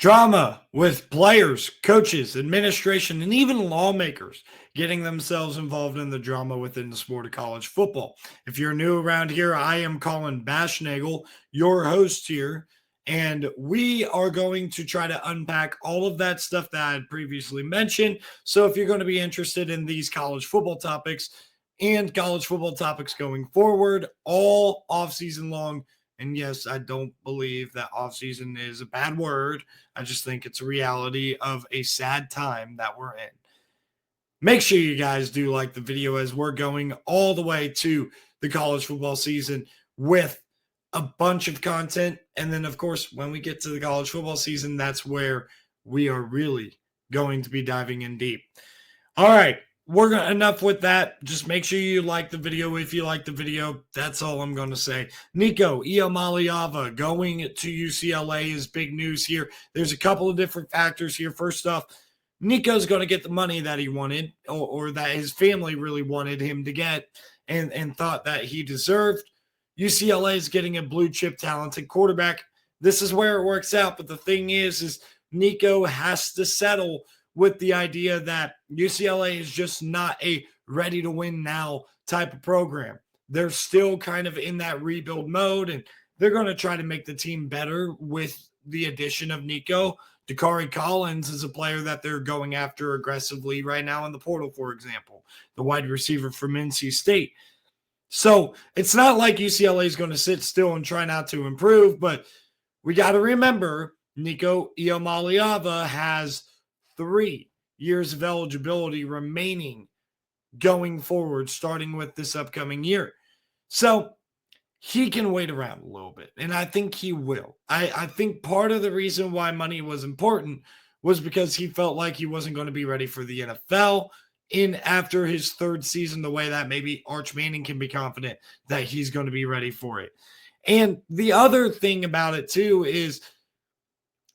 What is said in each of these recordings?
Drama with players, coaches, administration, and even lawmakers getting themselves involved in the drama within the sport of college football. If you're new around here, I am Colin Bashnagel, your host here, and we are going to try to unpack all of that stuff that I had previously mentioned. So if you're going to be interested in these college football topics and college football topics going forward, all off-season long, and yes, I don't believe that offseason is a bad word. I just think it's a reality of a sad time that we're in. Make sure you guys do like the video as we're going all the way to the college football season with a bunch of content. And then, of course, when we get to the college football season, that's where we are really going to be diving in deep. All right. Enough with that. Just make sure you like the video if you like the video. That's all I'm going to say. Nico, Iamaleava going to UCLA is big news here. There's a couple of different factors here. First off, Nico's going to get the money that he wanted or that his family really wanted him to get and thought that he deserved. UCLA is getting a blue chip talented quarterback. This is where it works out. But the thing is Nico has to settle with the idea that UCLA is just not a ready to win now type of program. They're still kind of in that rebuild mode, and they're going to try to make the team better with the addition of Nico. Dakari Collins is a player that they're going after aggressively right now in the portal, for example, the wide receiver from NC State. So it's not like UCLA is going to sit still and try not to improve, but we got to remember Nico Iamaleava has 3 years of eligibility remaining going forward, starting with this upcoming year. So he can wait around a little bit, and I think he will. I think part of the reason why money was important was because he felt like he wasn't going to be ready for the NFL in after his 3rd season, the way that maybe Arch Manning can be confident that he's going to be ready for it. And the other thing about it, too, is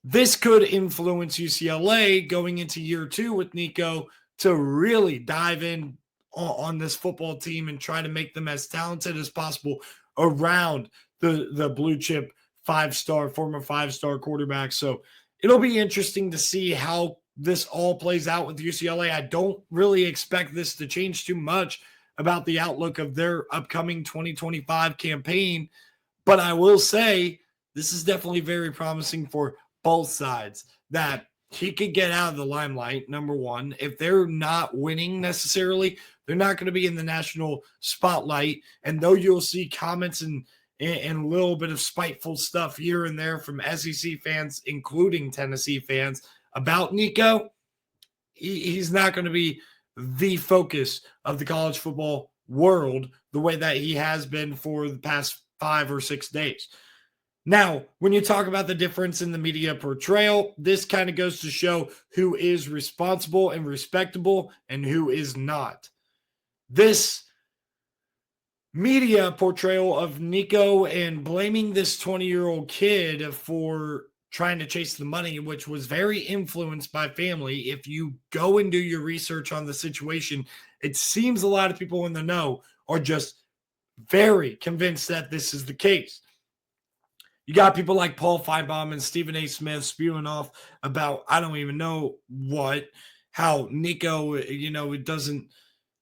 this could influence UCLA going into year 2 with Nico to really dive in on this football team and try to make them as talented as possible around the blue chip former 5-star quarterback. So it'll be interesting to see how this all plays out with UCLA. I don't really expect this to change too much about the outlook of their upcoming 2025 campaign, but I will say this is definitely very promising for both sides, that he could get out of the limelight, number one. If they're not winning necessarily, they're not going to be in the national spotlight. And though you'll see comments and a little bit of spiteful stuff here and there from SEC fans, including Tennessee fans, about Nico, he's not going to be the focus of the college football world the way that he has been for the past 5 or 6 days. Now, when you talk about the difference in the media portrayal, this kind of goes to show who is responsible and respectable and who is not. This media portrayal of Nico and blaming this 20-year-old kid for trying to chase the money, which was very influenced by family. If you go and do your research on the situation, it seems a lot of people in the know are just very convinced that this is the case. You got people like Paul Feinbaum and Stephen A. Smith spewing off about, I don't even know what, how Nico,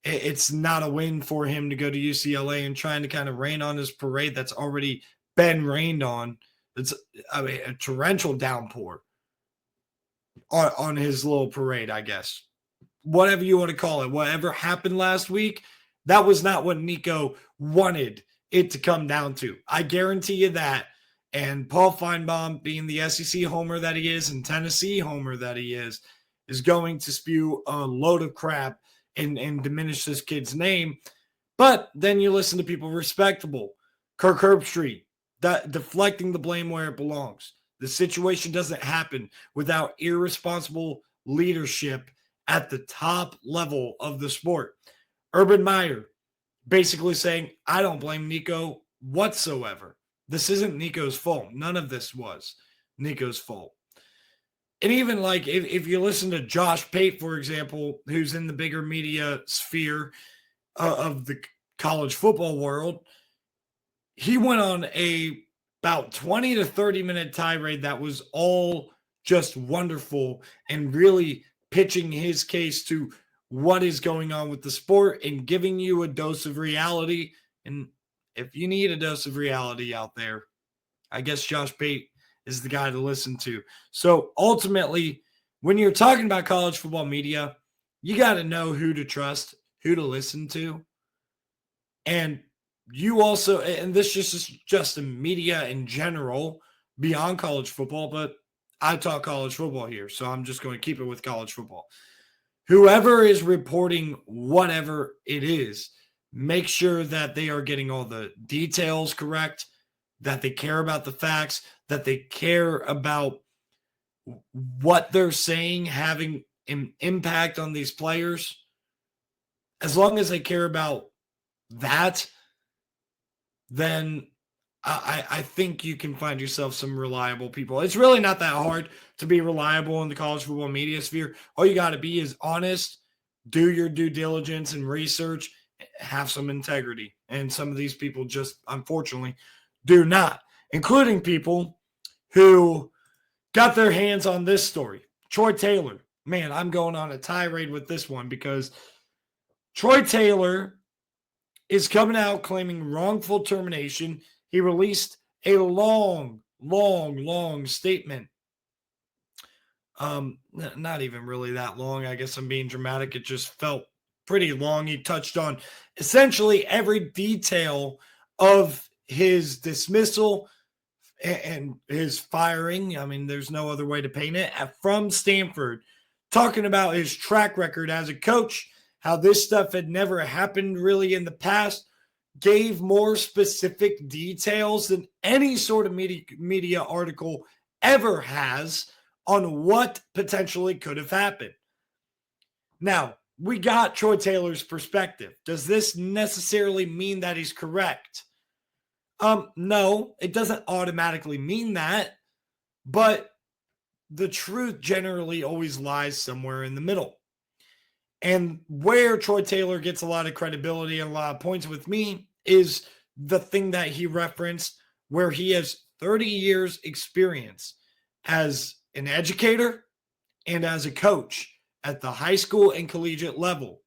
it's not a win for him to go to UCLA and trying to kind of rain on his parade that's already been rained on. It's a torrential downpour on his little parade, I guess. Whatever you want to call it, whatever happened last week, that was not what Nico wanted it to come down to. I guarantee you that. And Paul Feinbaum, being the SEC homer that he is and Tennessee homer that he is going to spew a load of crap and diminish this kid's name. But then you listen to people respectable. Kirk Herbstreit, deflecting the blame where it belongs. The situation doesn't happen without irresponsible leadership at the top level of the sport. Urban Meyer basically saying, I don't blame Nico whatsoever. This isn't Nico's fault. None of this was Nico's fault. And even like if you listen to Josh Pate, for example, who's in the bigger media sphere of the college football world, he went on about 20 to 30 minute tirade that was all just wonderful and really pitching his case to what is going on with the sport and giving you a dose of reality. And if you need a dose of reality out there, I guess Josh Bate is the guy to listen to. So ultimately, when you're talking about college football media, you got to know who to trust, who to listen to. And you also, and this is just the media in general beyond college football, but I talk college football here. So I'm just going to keep it with college football. Whoever is reporting whatever it is, make sure that they are getting all the details correct, that they care about the facts, that they care about what they're saying having an impact on these players. As long as they care about that, then I think you can find yourself some reliable people. It's really not that hard to be reliable in the college football media sphere. All you got to be is honest, do your due diligence and research, have some integrity. And some of these people just, unfortunately, do not, including people who got their hands on this story. Troy Taylor. Man, I'm going on a tirade with this one because Troy Taylor is coming out claiming wrongful termination. He released a long statement. Not even really that long. I guess I'm being dramatic. It just felt pretty long. He touched on essentially every detail of his dismissal and his firing. I mean, there's no other way to paint it. From Stanford, talking about his track record as a coach, how this stuff had never happened really in the past, gave more specific details than any sort of media article ever has on what potentially could have happened. Now, we got Troy Taylor's perspective. Does this necessarily mean that he's correct? No, it doesn't automatically mean that, but the truth generally always lies somewhere in the middle. And where Troy Taylor gets a lot of credibility and a lot of points with me is the thing that he referenced, where he has 30 years experience as an educator and as a coach at the high school and collegiate level.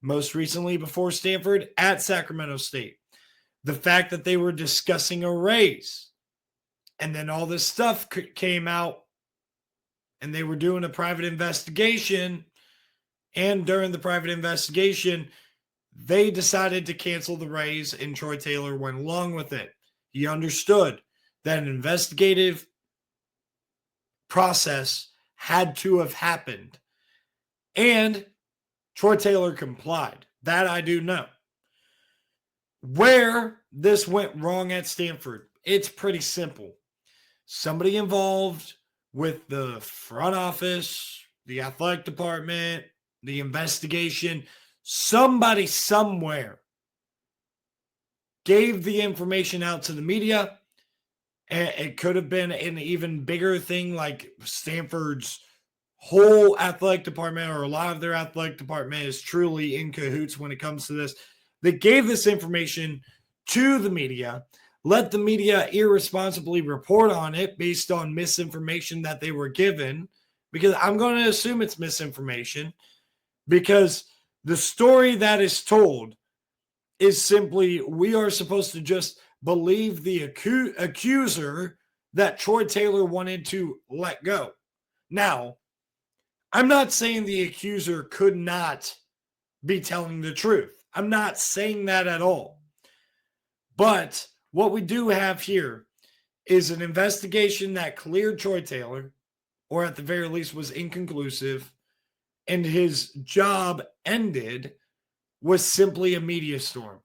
Most recently before Stanford at Sacramento State. The fact that they were discussing a raise and then all this stuff came out and they were doing a private investigation. And during the private investigation, they decided to cancel the raise, and Troy Taylor went along with it. He understood that an investigative process had to have happened. And Troy Taylor complied. That I do know. Where this went wrong at Stanford, it's pretty simple. Somebody involved with the front office, the athletic department, the investigation, somebody somewhere gave the information out to the media. And it could have been an even bigger thing, like Stanford's whole athletic department or a lot of their athletic department is truly in cahoots when it comes to this. They gave this information to the media, let the media irresponsibly report on it based on misinformation that they were given, because I'm going to assume it's misinformation, because the story that is told is simply we are supposed to just believe the accuser that Troy Taylor wanted to let go. Now, I'm not saying the accuser could not be telling the truth. I'm not saying that at all. But what we do have here is an investigation that cleared Troy Taylor, or at the very least was inconclusive, and his job ended with simply a media storm.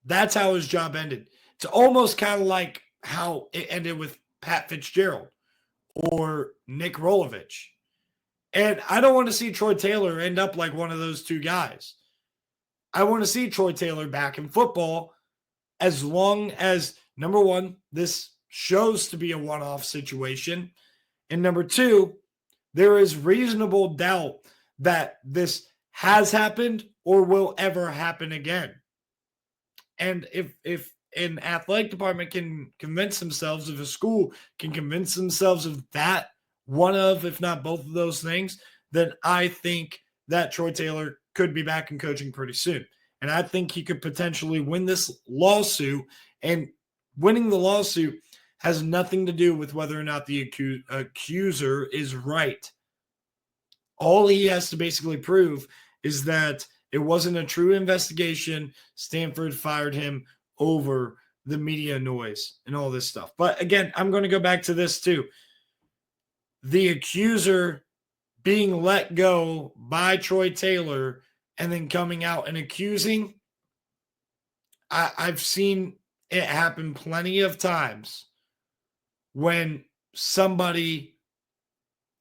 That's how his job ended. It's almost kind of like how it ended with Pat Fitzgerald or Nick Rolovich. And I don't want to see Troy Taylor end up like one of those two guys. I want to see Troy Taylor back in football as long as, number one, this shows to be a one-off situation. And number two, there is reasonable doubt that this has happened or will ever happen again. And if an athletic department can convince themselves, if a school can convince themselves of that one of, if not both of those things, then I think that Troy Taylor could be back in coaching pretty soon. And I think he could potentially win this lawsuit. And winning the lawsuit has nothing to do with whether or not the accuser is right. All he has to basically prove is that it wasn't a true investigation. Stanford fired him over the media noise and all this stuff. But again, I'm going to go back to this too. The accuser being let go by Troy Taylor and then coming out and accusing, I've seen it happen plenty of times when somebody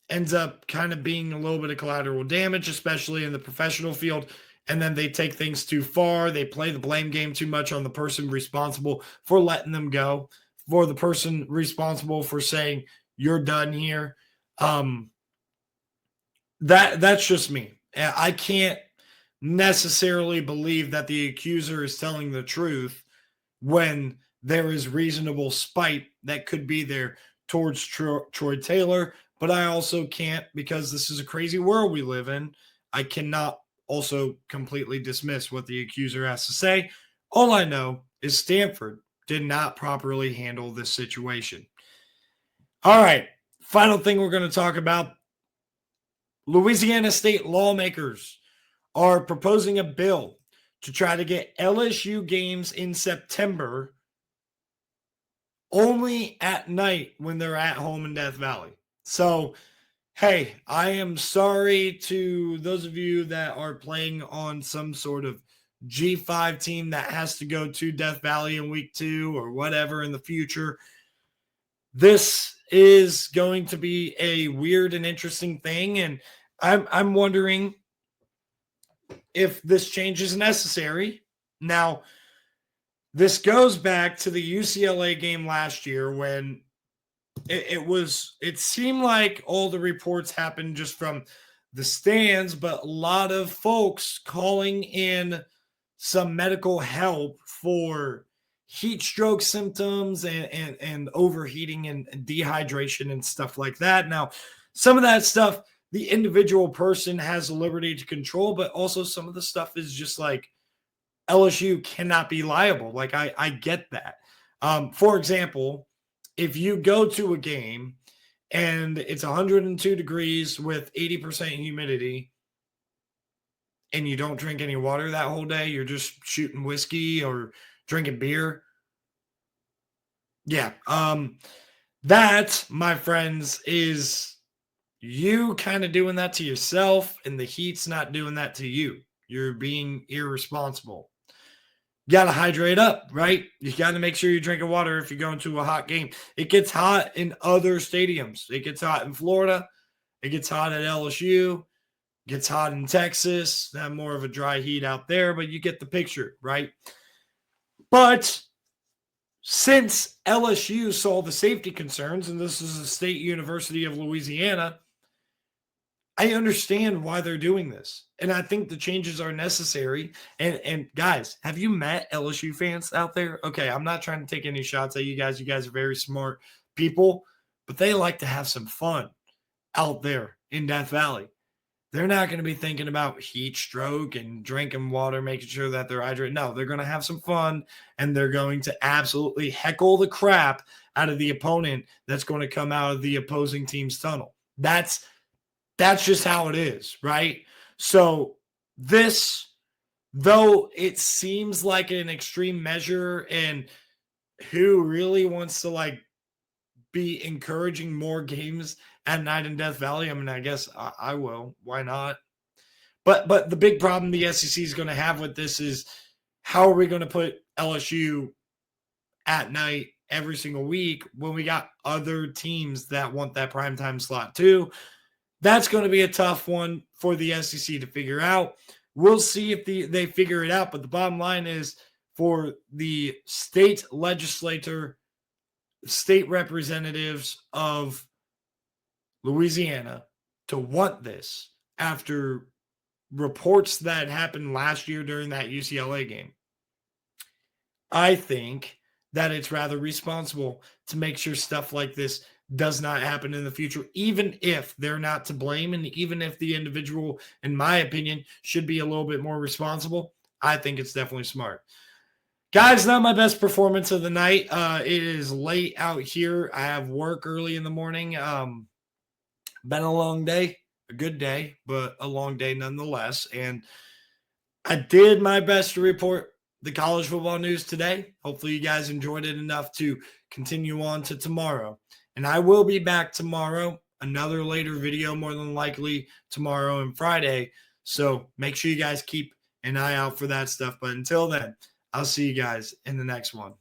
ends up kind of being a little bit of collateral damage, especially in the professional field. And then they take things too far. They play the blame game too much on the person responsible for letting them go, for the person responsible for saying, you're done here. That's just me. I can't necessarily believe that the accuser is telling the truth when there is reasonable spite that could be there towards Troy Taylor. But I also can't, because this is a crazy world we live in, I cannot also completely dismiss what the accuser has to say. All I know is Stanford did not properly handle this situation. All right, final thing we're going to talk about. Louisiana state lawmakers are proposing a bill to try to get LSU games in September only at night when they're at home in Death Valley. So, hey, I am sorry to those of you that are playing on some sort of G5 team that has to go to Death Valley in week 2 or whatever in the future. This is going to be a weird and interesting thing, and I'm wondering if this change is necessary. Now, this goes back to the UCLA game last year when it seemed like all the reports happened just from the stands, but a lot of folks calling in some medical help for heat stroke symptoms and overheating and dehydration and stuff like that. Now, some of that stuff, the individual person has the liberty to control, but also some of the stuff is just like LSU cannot be liable. Like I get that. For example, if you go to a game and it's 102 degrees with 80% humidity and you don't drink any water that whole day, you're just shooting whiskey or drinking beer. Yeah. That, my friends, is you kind of doing that to yourself, and the heat's not doing that to you. You're being irresponsible. You got to hydrate up, right? You got to make sure you're drinking water if you're going to a hot game. It gets hot in other stadiums. It gets hot in Florida. It gets hot at LSU. It gets hot in Texas. Have more of a dry heat out there, but you get the picture, right? But since LSU saw the safety concerns, and this is the State University of Louisiana, I understand why they're doing this. And I think the changes are necessary. And guys, have you met LSU fans out there? Okay, I'm not trying to take any shots at you guys. You guys are very smart people, but they like to have some fun out there in Death Valley. They're not going to be thinking about heat stroke and drinking water, making sure that they're hydrated. No, they're going to have some fun, and they're going to absolutely heckle the crap out of the opponent that's going to come out of the opposing team's tunnel. That's just how it is, right? So this, though it seems like an extreme measure, and who really wants to like be encouraging more games at night in Death Valley? I mean, I guess I will. Why not? But the big problem the SEC is going to have with this is, how are we going to put LSU at night every single week when we got other teams that want that primetime slot too? That's going to be a tough one for the SEC to figure out. We'll see if they figure it out. But the bottom line is, for the state legislature, state representatives of Louisiana to want this after reports that happened last year during that UCLA game, I think that it's rather responsible to make sure stuff like this does not happen in the future, even if they're not to blame, and even if the individual, in my opinion, should be a little bit more responsible. I think it's definitely smart. Guys, not my best performance of the night. It is late out here. I have work early in the morning. Been a long day, a good day, but a long day nonetheless. And I did my best to report the college football news today. Hopefully, you guys enjoyed it enough to continue on to tomorrow. And I will be back tomorrow, another later video, more than likely tomorrow and Friday. So make sure you guys keep an eye out for that stuff. But until then, I'll see you guys in the next one.